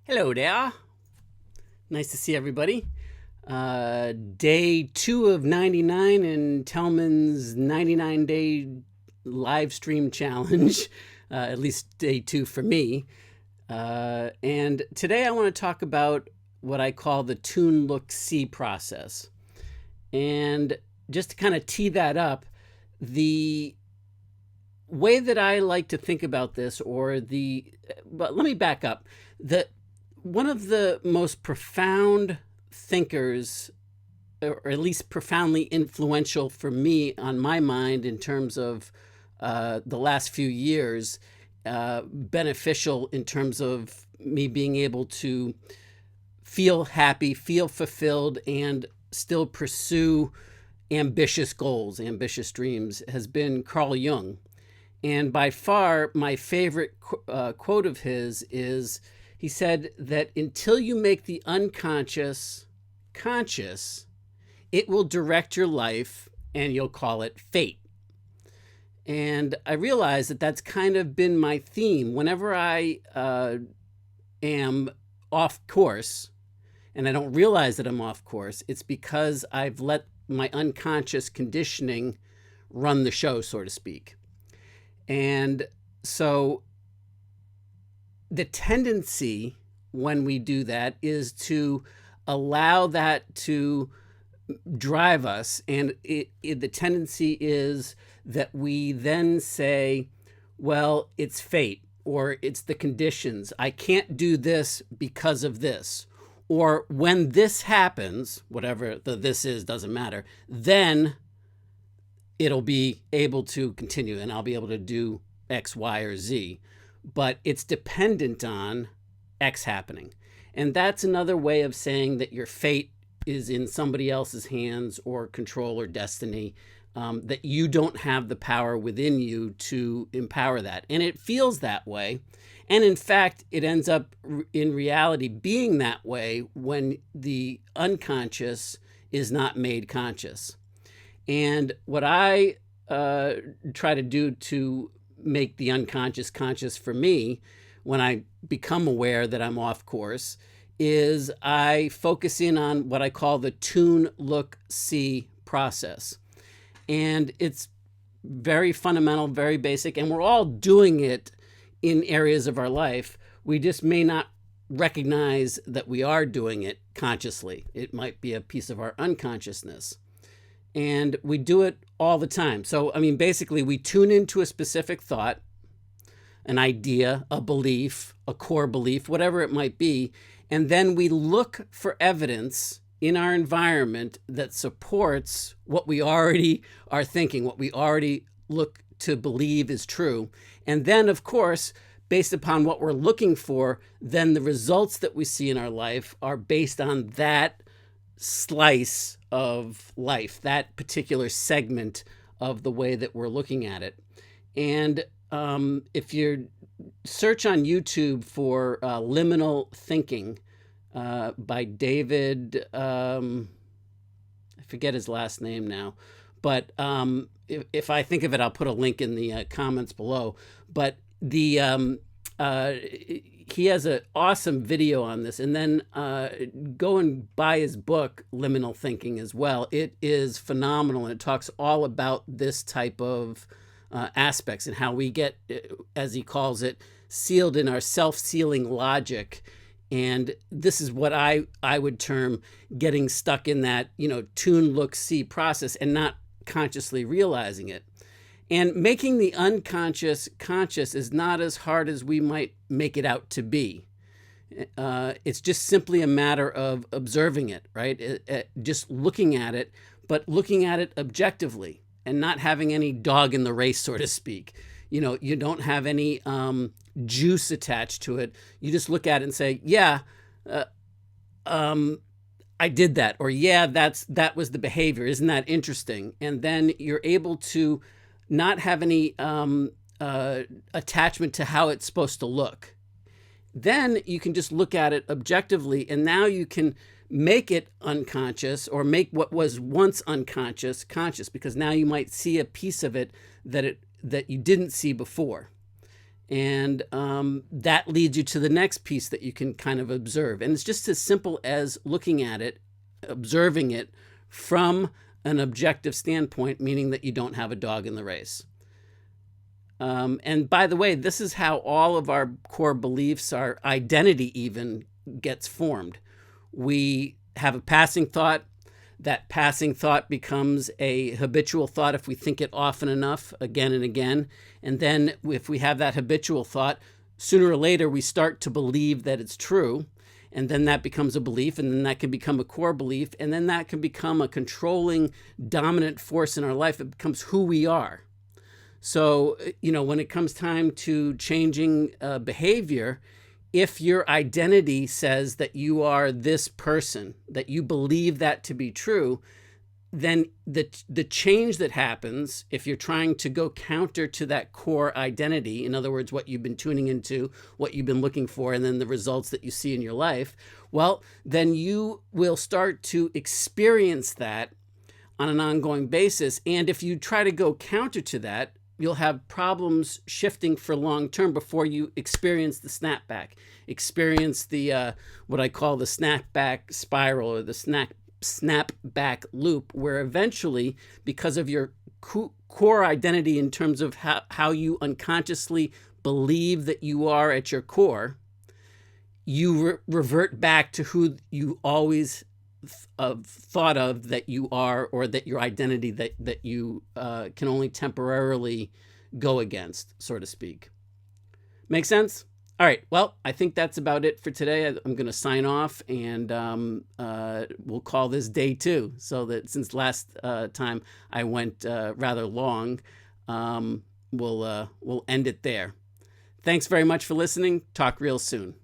Hello there. Nice to see everybody. Day 2 of 99 in Telman's 99-day live stream challenge. At least day 2 for me. And today I want to talk about what I call the TuneLookSee process. And just to kind of tee that up, the way that I like to think about this, but let me back up. One of the most profound thinkers, or at least profoundly influential for me on my mind in terms of the last few years, beneficial in terms of me being able to feel happy, feel fulfilled, and still pursue ambitious goals, ambitious dreams, has been Carl Jung. And by far, my favorite quote of his is, he said that until you make the unconscious conscious, it will direct your life and you'll call it fate. And I realized that that's kind of been my theme. Whenever I am off course and I don't realize that I'm off course, it's because I've let my unconscious conditioning run the show, so to speak. And so the tendency when we do that is to allow that to drive us. And the tendency is that we then say, well, it's fate, or it's the conditions. I can't do this because of this. Or when this happens, whatever the this is, doesn't matter, then it'll be able to continue and I'll be able to do X, Y, or Z. But it's dependent on X happening. And that's another way of saying that your fate is in somebody else's hands or control or destiny, that you don't have the power within you to empower that. And it feels that way. And in fact, it ends up in reality being that way when the unconscious is not made conscious. And what I try to do to make the unconscious conscious for me when I become aware that I'm off course is I focus in on what I call the TuneLookSee process. And it's very fundamental, very basic, and we're all doing it in areas of our life. We just may not recognize that we are doing it consciously. It might be a piece of our unconsciousness. And we do it all the time. So, I mean, basically, we tune into a specific thought, an idea, a belief, a core belief, whatever it might be, and then we look for evidence in our environment that supports what we already are thinking, what we already look to believe is true. And then, of course, based upon what we're looking for, then the results that we see in our life are based on that slice of life, that particular segment of the way that we're looking at it. And if you search on YouTube for liminal thinking by David, I forget his last name now, but if I think of it, I'll put a link in the comments below. But he has an awesome video on this, and then go and buy his book, Liminal Thinking, as well. It is phenomenal, and it talks all about this type of aspects and how we get, as he calls it, sealed in our self-sealing logic. And this is what I would term getting stuck in that, TuneLookSee process and not consciously realizing it. And making the unconscious conscious is not as hard as we might make it out to be. It's just simply a matter of observing it, right? Just looking at it, but looking at it objectively and not having any dog in the race, so to speak. You don't have any juice attached to it. You just look at it and say, yeah, I did that, or yeah, that was the behavior. Isn't that interesting? And then you're able to not have any attachment to how it's supposed to look. Then you can just look at it objectively, and now you can make it unconscious, or make what was once unconscious conscious, because now you might see a piece of it that you didn't see before. And that leads you to the next piece that you can kind of observe. And it's just as simple as looking at it, observing it from an objective standpoint, meaning that you don't have a dog in the race. And by the way, this is how all of our core beliefs, our identity even, gets formed. We have a passing thought. That passing thought becomes a habitual thought if we think it often enough, again and again. And then if we have that habitual thought, sooner or later we start to believe that it's true. And then that becomes a belief, and then that can become a core belief, and then that can become a controlling, dominant force in our life. It becomes who we are. So, when it comes time to changing behavior, if your identity says that you are this person, that you believe that to be true, then the change that happens, if you're trying to go counter to that core identity, in other words, what you've been tuning into, what you've been looking for, and then the results that you see in your life, well, then you will start to experience that on an ongoing basis. And if you try to go counter to that, you'll have problems shifting for long term before you experience the snapback, experience the what I call the snapback spiral, or the snapback loop, where eventually, because of your core identity in terms of how you unconsciously believe that you are at your core, you revert back to who you always thought of that you are, or that your identity that you can only temporarily go against, so to speak. Make sense? All right. Well, I think that's about it for today. I'm going to sign off, and we'll call this day 2. So that since last time I went rather long, we'll end it there. Thanks very much for listening. Talk real soon.